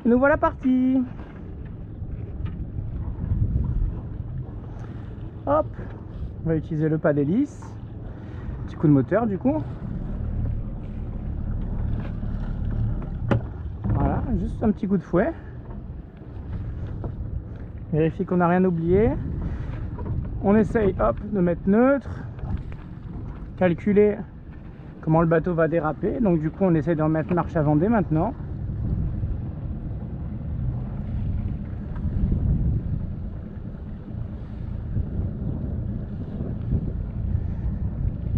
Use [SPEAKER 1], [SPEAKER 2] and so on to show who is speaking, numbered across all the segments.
[SPEAKER 1] Nous voilà partis. Hop, on va utiliser le pas d'hélice. Petit coup de moteur du coup. Voilà, juste un petit coup de fouet. Vérifier qu'on n'a rien oublié. On essaye, hop, de mettre neutre. Calculer comment le bateau va déraper. Donc du coup, on essaye de remettre marche avant dès maintenant.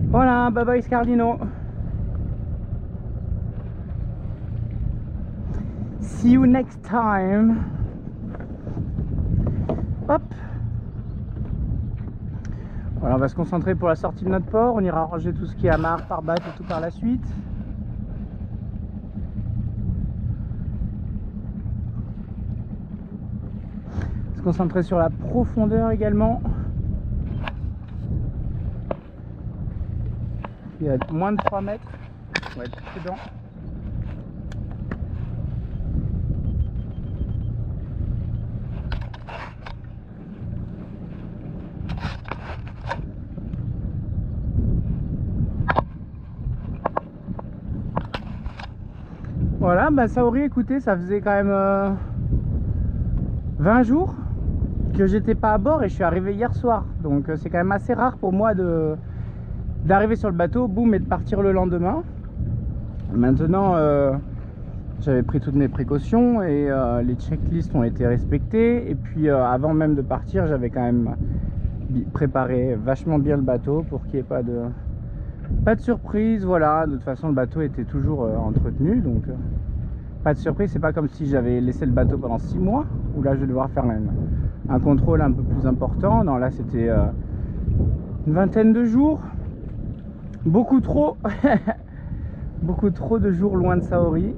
[SPEAKER 1] Voilà, bye bye Scardino. See you next time. Hop. Voilà, on va se concentrer pour la sortie de notre port. On ira ranger tout ce qui est amarre, par batte et tout par la suite. Se concentrer sur la profondeur également. Il y a moins de 3 mètres. On va être prudent. Voilà, bah Saori, écoutez, ça faisait quand même 20 jours que j'étais pas à bord et je suis arrivé hier soir. Donc c'est quand même assez rare pour moi d'arriver sur le bateau, boum, et de partir le lendemain. Maintenant, j'avais pris toutes mes précautions et les checklists ont été respectées. Et puis avant même de partir, j'avais quand même préparé vachement bien le bateau pour qu'il n'y ait pas de surprise. Voilà, de toute façon le bateau était toujours entretenu, donc pas de surprise. C'est pas comme si j'avais laissé le bateau pendant 6 mois où là je vais devoir faire un contrôle un peu plus important. Non, là c'était une vingtaine de jours, beaucoup trop beaucoup trop de jours loin de Saori.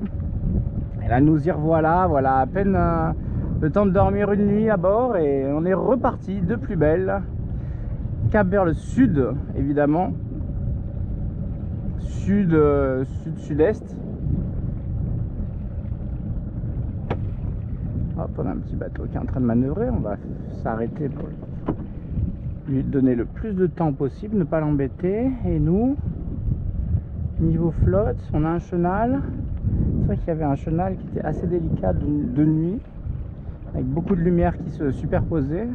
[SPEAKER 1] Et là nous y revoilà, voilà, à peine le temps de dormir une nuit à bord et on est reparti de plus belle, cap vers le sud évidemment. Sud-est. Hop, on a un petit bateau qui est en train de manœuvrer. On va s'arrêter pour lui donner le plus de temps possible, ne pas l'embêter. Et nous, niveau flotte, on a un chenal. C'est vrai qu'il y avait un chenal qui était assez délicat de nuit, avec beaucoup de lumière qui se superposait.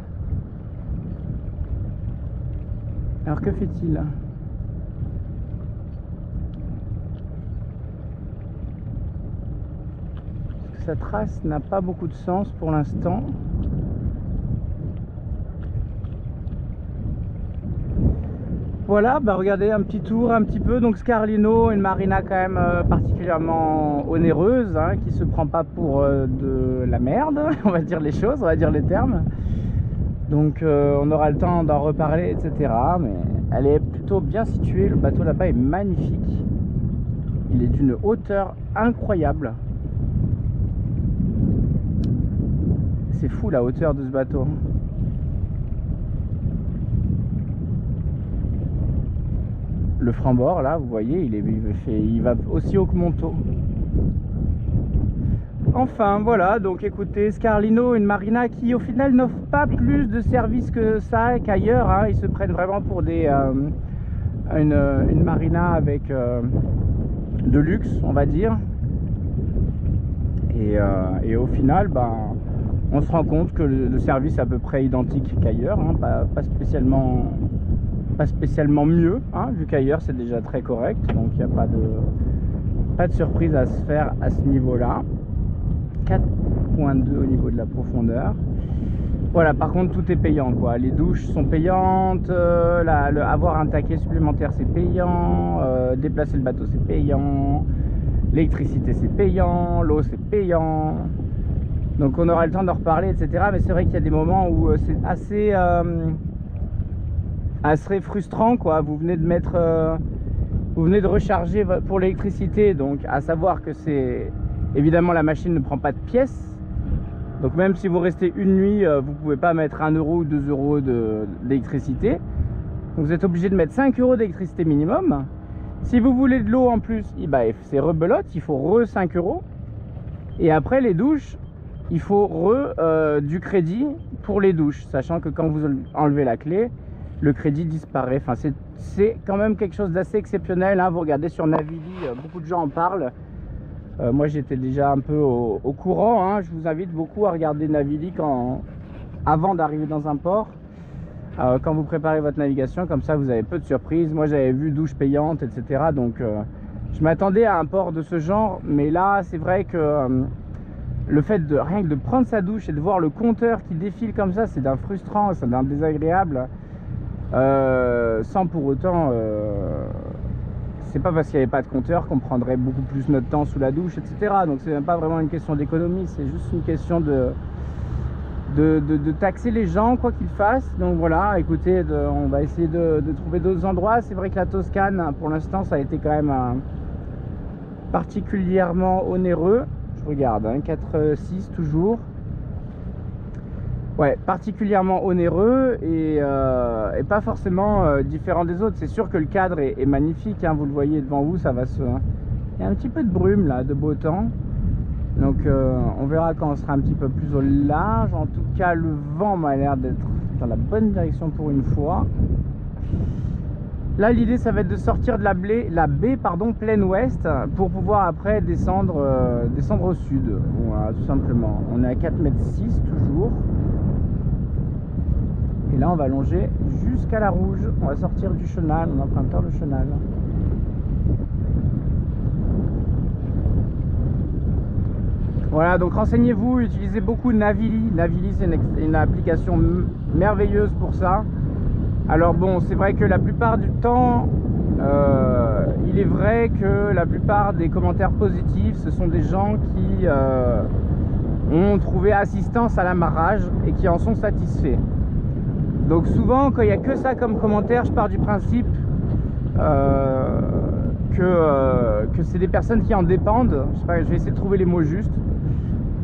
[SPEAKER 1] Alors que fait-il ? Sa trace n'a pas beaucoup de sens pour l'instant. Voilà, bah regardez un petit tour un petit peu. Donc Scarlino, une marina quand même particulièrement onéreuse, hein, qui se prend pas pour de la merde, on va dire les choses, on va dire les termes. Donc on aura le temps d'en reparler, etc. Mais elle est plutôt bien située. Le bateau là-bas est magnifique. Il est d'une hauteur incroyable. C'est fou la hauteur de ce bateau. Le franc-bord là, vous voyez, il va aussi haut que mon taux. Enfin voilà, donc écoutez, Scarlino, une marina qui au final n'offre pas plus de services que ça qu'ailleurs, hein. Ils se prennent vraiment pour une marina avec de luxe, on va dire. Et au final, ben, on se rend compte que le service est à peu près identique qu'ailleurs, hein, pas spécialement mieux, hein, vu qu'ailleurs c'est déjà très correct. Donc il n'y a pas de surprise à se faire à ce niveau-là. 4.2 au niveau de la profondeur. Voilà, par contre tout est payant quoi. Les douches sont payantes, avoir un taquet supplémentaire c'est payant, déplacer le bateau c'est payant, l'électricité c'est payant, l'eau c'est payant. Donc on aura le temps d'en reparler, etc. Mais c'est vrai qu'il y a des moments où c'est assez frustrant quoi. Vous venez de recharger pour l'électricité, donc à savoir que c'est évidemment la machine ne prend pas de pièces. Donc même si vous restez une nuit, vous pouvez pas mettre 1 euro ou 2 euros d'électricité. Donc vous êtes obligé de mettre 5 euros d'électricité minimum. Si vous voulez de l'eau en plus, bah, c'est rebelote, il faut re 5 €. Et après les douches, il faut du crédit pour les douches, sachant que quand vous enlevez la clé, le crédit disparaît. Enfin, c'est quand même quelque chose d'assez exceptionnel, hein. Vous regardez sur Navili, beaucoup de gens en parlent. Moi j'étais déjà un peu au courant, hein. Je vous invite beaucoup à regarder Navili avant d'arriver dans un port, quand vous préparez votre navigation, comme ça vous avez peu de surprises. Moi j'avais vu douche payante, etc. Donc je m'attendais à un port de ce genre, mais là c'est vrai que le fait de rien que de prendre sa douche et de voir le compteur qui défile comme ça, c'est d'un frustrant, c'est d'un désagréable, sans pour autant c'est pas parce qu'il n'y avait pas de compteur qu'on prendrait beaucoup plus notre temps sous la douche, etc. Donc c'est même pas vraiment une question d'économie, c'est juste une question de taxer les gens quoi qu'ils fassent. Donc voilà, écoutez, on va essayer de trouver d'autres endroits. C'est vrai que la Toscane pour l'instant ça a été quand même particulièrement onéreux. Je regarde, hein, 4,6 toujours. Ouais, particulièrement onéreux et pas forcément différent des autres. C'est sûr que le cadre est magnifique, hein, vous le voyez devant vous, ça va se... Il y a un petit peu de brume là, de beau temps. Donc on verra quand on sera un petit peu plus au large. En tout cas, le vent m'a l'air d'être dans la bonne direction pour une fois. Là, l'idée, ça va être de sortir de la baie pleine ouest pour pouvoir après descendre au sud. Voilà, tout simplement. On est à 4,6 m toujours. Et là, on va longer jusqu'à la Rouge. On va sortir du chenal, on empruntera le chenal. Voilà, donc renseignez-vous, utilisez beaucoup Navili. Navili, c'est une application merveilleuse pour ça. Alors bon, c'est vrai que la plupart du temps, il est vrai que la plupart des commentaires positifs, ce sont des gens qui ont trouvé assistance à l'amarrage et qui en sont satisfaits. Donc souvent, quand il n'y a que ça comme commentaire, je pars du principe que c'est des personnes qui en dépendent. Je sais pas, je vais essayer de trouver les mots justes.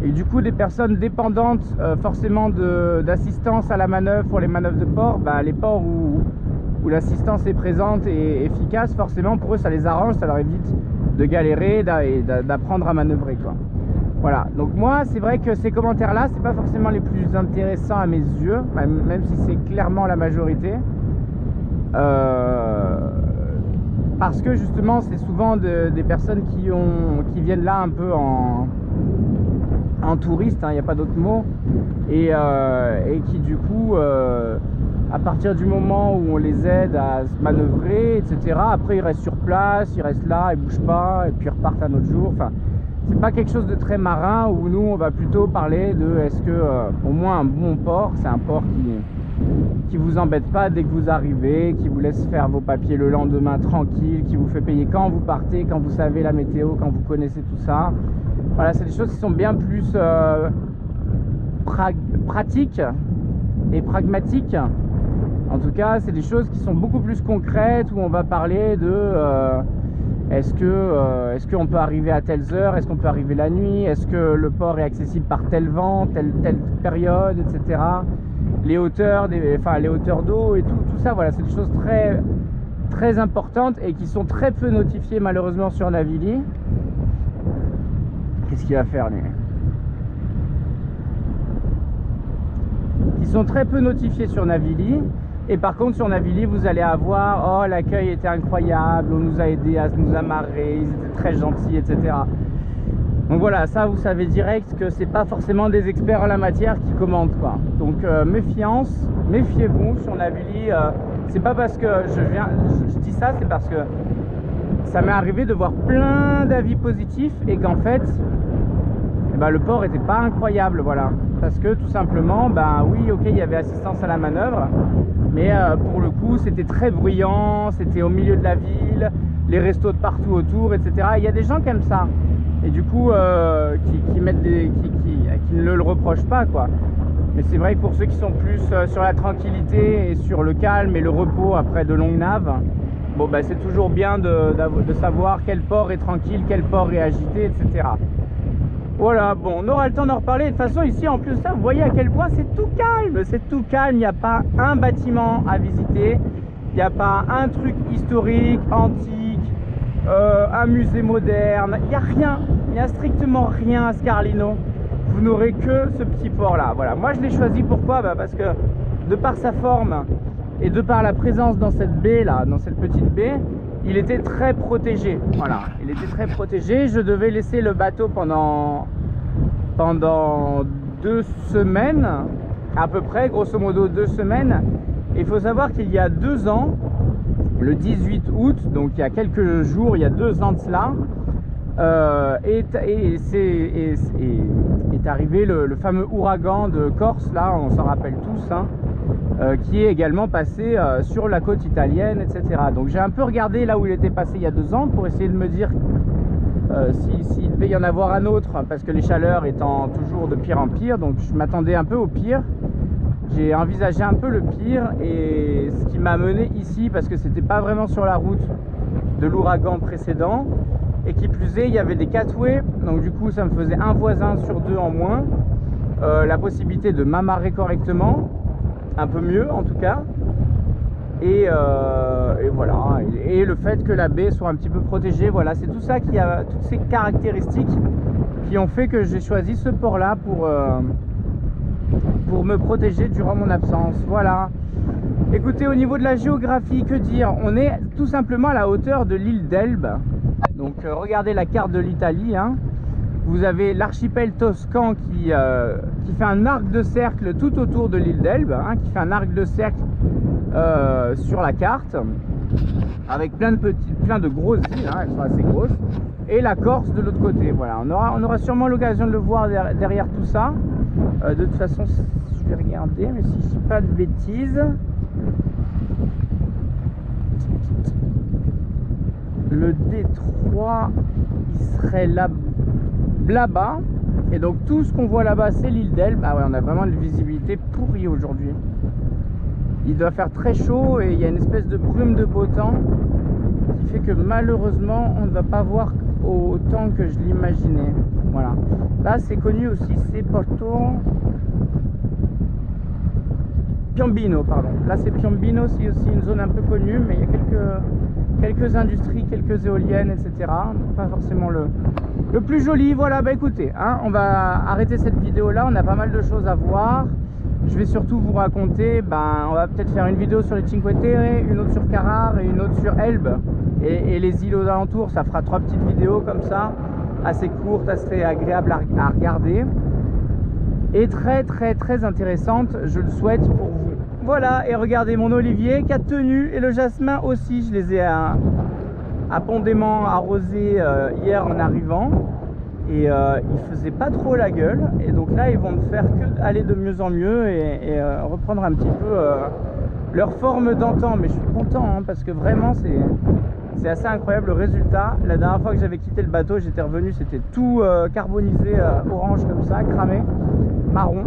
[SPEAKER 1] Et du coup, des personnes dépendantes forcément d'assistance à la manœuvre pour les manœuvres de port, bah, les ports où l'assistance est présente et efficace, forcément pour eux ça les arrange, ça leur évite de galérer et d'apprendre à manœuvrer, quoi. Voilà, donc moi c'est vrai que ces commentaires là c'est pas forcément les plus intéressants à mes yeux, même si c'est clairement la majorité, parce que justement c'est souvent des personnes qui viennent là un peu en touriste, hein, il n'y a pas d'autre mot, et qui du coup à partir du moment où on les aide à se manœuvrer, etc., après ils restent sur place, ils restent là, ils bougent pas et puis ils repartent un autre jour. Enfin, c'est pas quelque chose de très marin, où nous on va plutôt parler de est-ce que au moins un bon port, c'est un port qui vous embête pas dès que vous arrivez, qui vous laisse faire vos papiers le lendemain tranquille, qui vous fait payer quand vous partez, quand vous savez la météo, quand vous connaissez tout ça. Voilà, c'est des choses qui sont bien plus pratiques et pragmatiques. En tout cas, c'est des choses qui sont beaucoup plus concrètes, où on va parler de est-ce qu'on peut arriver à telles heures, est-ce qu'on peut arriver la nuit, est-ce que le port est accessible par tel vent, telle période, etc. Les hauteurs, les hauteurs d'eau et tout ça, voilà, c'est des choses très, très importantes et qui sont très peu notifiées malheureusement sur Navili. Qu'est-ce qu'il va faire lui? Qui sont très peu notifiés sur Navili. Et par contre sur Navili vous allez avoir oh l'accueil était incroyable, on nous a aidé à nous amarrer, ils étaient très gentils, etc. Donc voilà, ça vous savez direct que c'est pas forcément des experts en la matière qui commentent, quoi. Donc méfiez-vous sur Navili. C'est pas parce que je dis ça, c'est parce que ça m'est arrivé de voir plein d'avis positifs et qu'en fait le port était pas incroyable, voilà, parce que tout simplement oui, ok, il y avait assistance à la manœuvre, mais pour le coup c'était très bruyant, c'était au milieu de la ville, les restos de partout autour, etc. Il y a des gens qui aiment ça et du coup qui ne le reprochent pas, quoi. Mais c'est vrai que pour ceux qui sont plus sur la tranquillité et sur le calme et le repos après de longues naves, bon c'est toujours bien de savoir quel port est tranquille, quel port est agité, etc. Voilà, bon, on aura le temps d'en reparler. De toute façon, ici, en plus de ça, vous voyez à quel point c'est tout calme, il n'y a pas un bâtiment à visiter, il n'y a pas un truc historique, antique, un musée moderne, il n'y a rien, il n'y a strictement rien à Scarlino. Vous n'aurez que ce petit port là. Voilà, moi je l'ai choisi pourquoi? Parce que de par sa forme et de par la présence dans cette baie là, dans cette petite baie, il était très protégé. Voilà, il était très protégé. Je devais laisser le bateau pendant 2 semaines à peu près, grosso modo 2 semaines. Et il faut savoir qu'il y a 2 ans, le 18 août, donc il y a quelques jours, il y a 2 ans de cela, est arrivé le fameux ouragan de Corse, là, on s'en rappelle tous, hein, qui est également passé sur la côte italienne, etc. Donc j'ai un peu regardé là où il était passé il y a 2 ans pour essayer de me dire s'il devait y en avoir un autre, parce que les chaleurs étant toujours de pire en pire, donc je m'attendais un peu au pire. J'ai envisagé un peu le pire, et ce qui m'a mené ici, parce que c'était pas vraiment sur la route de l'ouragan précédent, et qui plus est, il y avait des catways, donc du coup ça me faisait un voisin sur 2 en moins, la possibilité de m'amarrer correctement, un peu mieux en tout cas, et voilà, et le fait que la baie soit un petit peu protégée, voilà, c'est tout ça qui a, toutes ces caractéristiques qui ont fait que j'ai choisi ce port là pour me protéger durant mon absence. Voilà. Écoutez, au niveau de la géographie, que dire? On est tout simplement à la hauteur de l'île d'Elbe. Donc regardez la carte de l'Italie, hein. Vous avez l'archipel toscan qui fait un arc de cercle tout autour de l'île d'Elbe, hein, qui fait un arc de cercle sur la carte, avec plein de grosses îles, hein, elles sont assez grosses, et la Corse de l'autre côté. Voilà, on aura sûrement l'occasion de le voir derrière tout ça. De toute façon, je vais regarder, mais si je dis pas de bêtises, le détroit il serait là-bas, et donc tout ce qu'on voit là-bas c'est l'île d'Elbe. Ah ouais, on a vraiment une visibilité pourrie aujourd'hui. Il doit faire très chaud et il y a une espèce de brume de beau temps qui fait que malheureusement on ne va pas voir autant que je l'imaginais. Voilà, là c'est connu aussi, c'est Porto Piombino, pardon. Là c'est Piombino, c'est aussi une zone un peu connue, mais il y a quelques industries, quelques éoliennes, etc. Pas forcément le plus joli. Voilà, bah écoutez, hein, on va arrêter cette vidéo là, on a pas mal de choses à voir. Je vais surtout vous raconter, on va peut-être faire une vidéo sur les Cinque Terre, une autre sur Carrare et une autre sur Elbe et les îles aux alentours. Ça fera 3 petites vidéos comme ça, assez courtes, assez agréables à regarder et très intéressantes, je le souhaite pour vous. Voilà, et regardez mon olivier qui a tenu, et le jasmin aussi, je les ai abondamment arrosés hier en arrivant, et ils faisaient pas trop la gueule, et donc là ils vont ne faire que aller de mieux en mieux et reprendre un petit peu leur forme d'antan. Mais je suis content, hein, parce que vraiment c'est assez incroyable le résultat. La dernière fois que j'avais quitté le bateau, j'étais revenu, c'était tout carbonisé, orange comme ça, cramé, marron,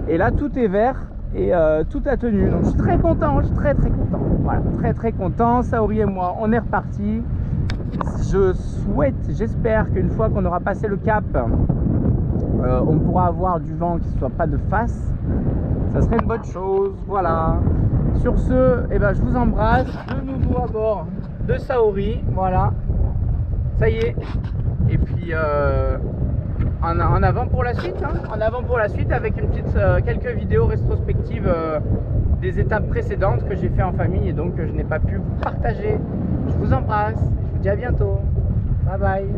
[SPEAKER 1] et là tout est vert. Et tout a tenu, donc je suis très content, je suis très content. Voilà, très content. Saori et moi, on est reparti. Je souhaite, j'espère qu'une fois qu'on aura passé le cap, on pourra avoir du vent qui ne soit pas de face. Ça serait une bonne chose. Voilà. Sur ce, eh ben, je vous embrasse. De nouveau à bord de Saori. Voilà. Ça y est. Et puis en avant pour la suite, hein. En avant pour la suite, avec une petite quelques vidéos rétrospectives des étapes précédentes que j'ai fait en famille et donc que je n'ai pas pu vous partager. Je vous embrasse, je vous dis à bientôt, bye bye.